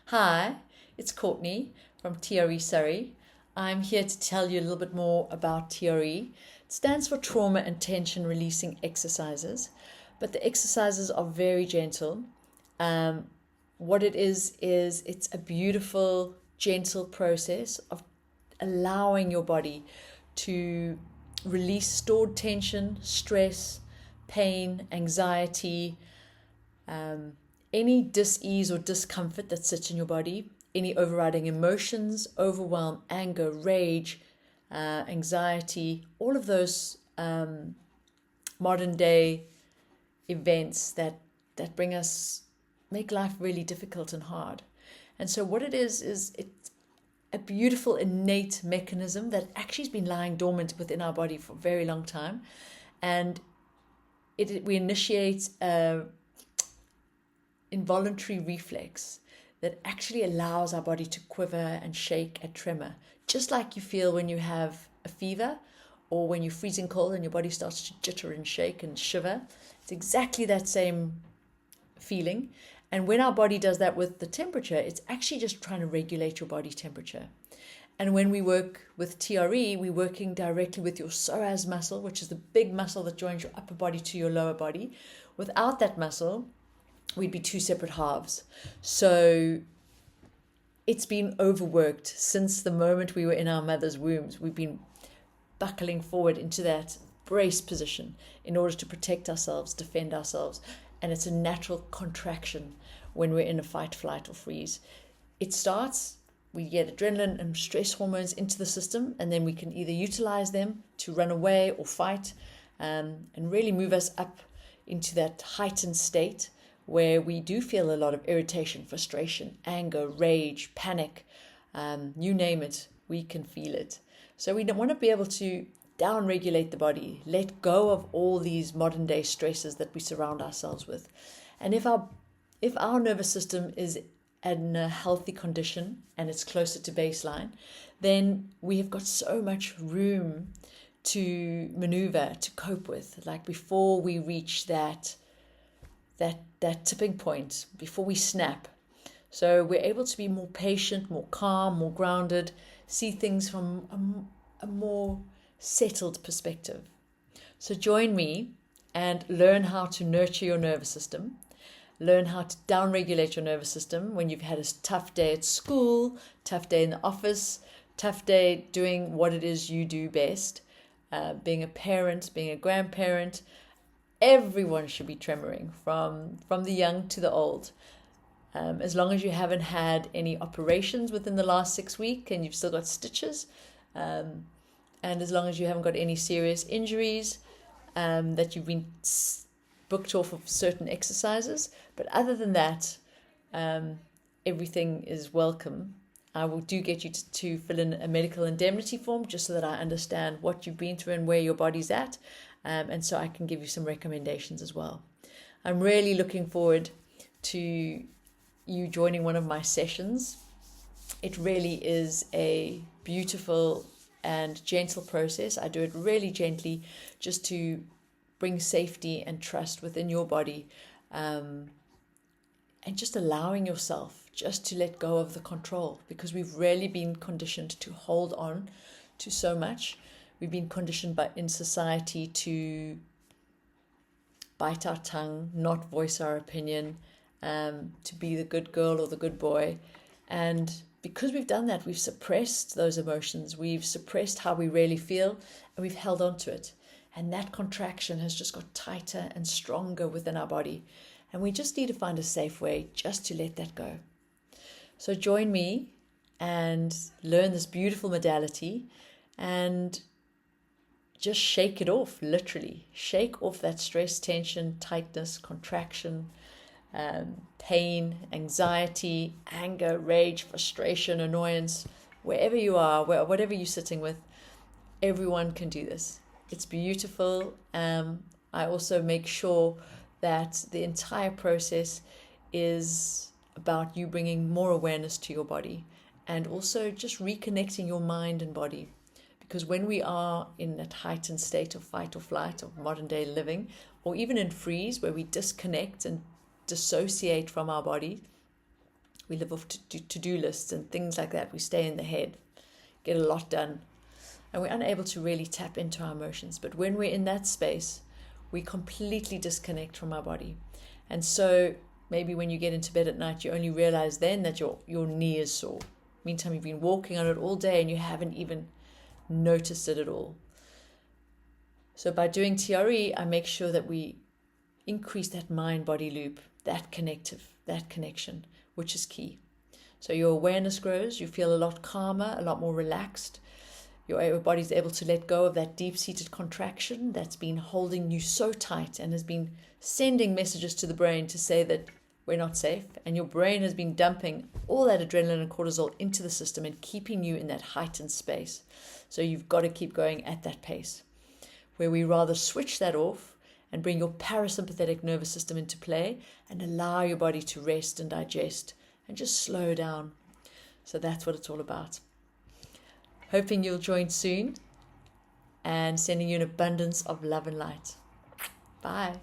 Hi, it's Courtney from TRE-Surrey. I'm here to tell you a little bit more about TRE. It stands for Trauma and Tension Releasing Exercises, but the exercises are very gentle. What it is it's a beautiful, gentle process of allowing your body to release stored tension, stress, pain, anxiety, any dis-ease or discomfort that sits in your body, any overriding emotions, overwhelm, anger, rage, anxiety, all of those modern day events that make life really difficult and hard. And so what it is it's a beautiful innate mechanism that actually has been lying dormant within our body for a very long time. And we initiate involuntary reflex that actually allows our body to quiver and shake at tremor, just like you feel when you have a fever or when you're freezing cold and your body starts to jitter and shake and shiver. It's exactly that same feeling. And when our body does that with the temperature, it's actually just trying to regulate your body temperature. And when we work with TRE, we're working directly with your psoas muscle, which is the big muscle that joins your upper body to your lower body. Without that muscle, we'd be two separate halves. So it's been overworked since the moment we were in our mother's wombs. We've been buckling forward into that brace position in order to protect ourselves, defend ourselves. And it's a natural contraction when we're in a fight, flight, or freeze. It starts, we get adrenaline and stress hormones into the system, and then we can either utilize them to run away or fight, and really move us up into that heightened state where we do feel a lot of irritation, frustration, anger, rage, panic, you name it, we can feel it. So we want to be able to down-regulate the body, let go of all these modern-day stresses that we surround ourselves with. And if our nervous system is in a healthy condition and it's closer to baseline, then we have got so much room to maneuver, to cope with. Like before we reach that tipping point, before we snap. So we're able to be more patient, more calm, more grounded, see things from a more settled perspective. So join me and learn how to nurture your nervous system. Learn how to downregulate your nervous system when you've had a tough day at school, tough day in the office, tough day doing what it is you do best, being a parent, being a grandparent. Everyone should be tremoring, from the young to the old. As long as you haven't had any operations within the last 6 weeks and you've still got stitches, and as long as you haven't got any serious injuries, that you've been booked off of certain exercises. But other than that, everything is welcome. I will get you to fill in a medical indemnity form just so that I understand what you've been through and where your body's at. And so I can give you some recommendations as well. I'm really looking forward to you joining one of my sessions. It really is a beautiful and gentle process. I do it really gently just to bring safety and trust within your body, and just allowing yourself just to let go of the control, because we've really been conditioned to hold on to so much. We've been conditioned in society to bite our tongue, not voice our opinion, to be the good girl or the good boy. And because we've done that, we've suppressed those emotions. We've suppressed how we really feel, and we've held on to it. And that contraction has just got tighter and stronger within our body. And we just need to find a safe way just to let that go. So join me and learn this beautiful modality and just shake it off, literally. Shake off that stress, tension, tightness, contraction, pain, anxiety, anger, rage, frustration, annoyance. Wherever you are, whatever you're sitting with, everyone can do this. It's beautiful. I also make sure that the entire process is about you bringing more awareness to your body and also just reconnecting your mind and body. Because when we are in that heightened state of fight or flight of modern day living, or even in freeze where we disconnect and dissociate from our body, We live off to-do lists and things like that. We stay in the head, get a lot done, and we're unable to really tap into our emotions. But when we're in that space, we completely disconnect from our body. And so maybe when you get into bed at night, you only realize then that your knee is sore. Meantime, you've been walking on it all day and you haven't even noticed it at all. So by doing TRE, I make sure that we increase that mind-body loop, that connection, which is key. So your awareness grows, you feel a lot calmer, a lot more relaxed. Your body's able to let go of that deep-seated contraction that's been holding you so tight and has been sending messages to the brain to say that we're not safe. And your brain has been dumping all that adrenaline and cortisol into the system and keeping you in that heightened space. So you've got to keep going at that pace, where we rather switch that off and bring your parasympathetic nervous system into play and allow your body to rest and digest and just slow down. So that's what it's all about. Hoping you'll join soon, and sending you an abundance of love and light. Bye.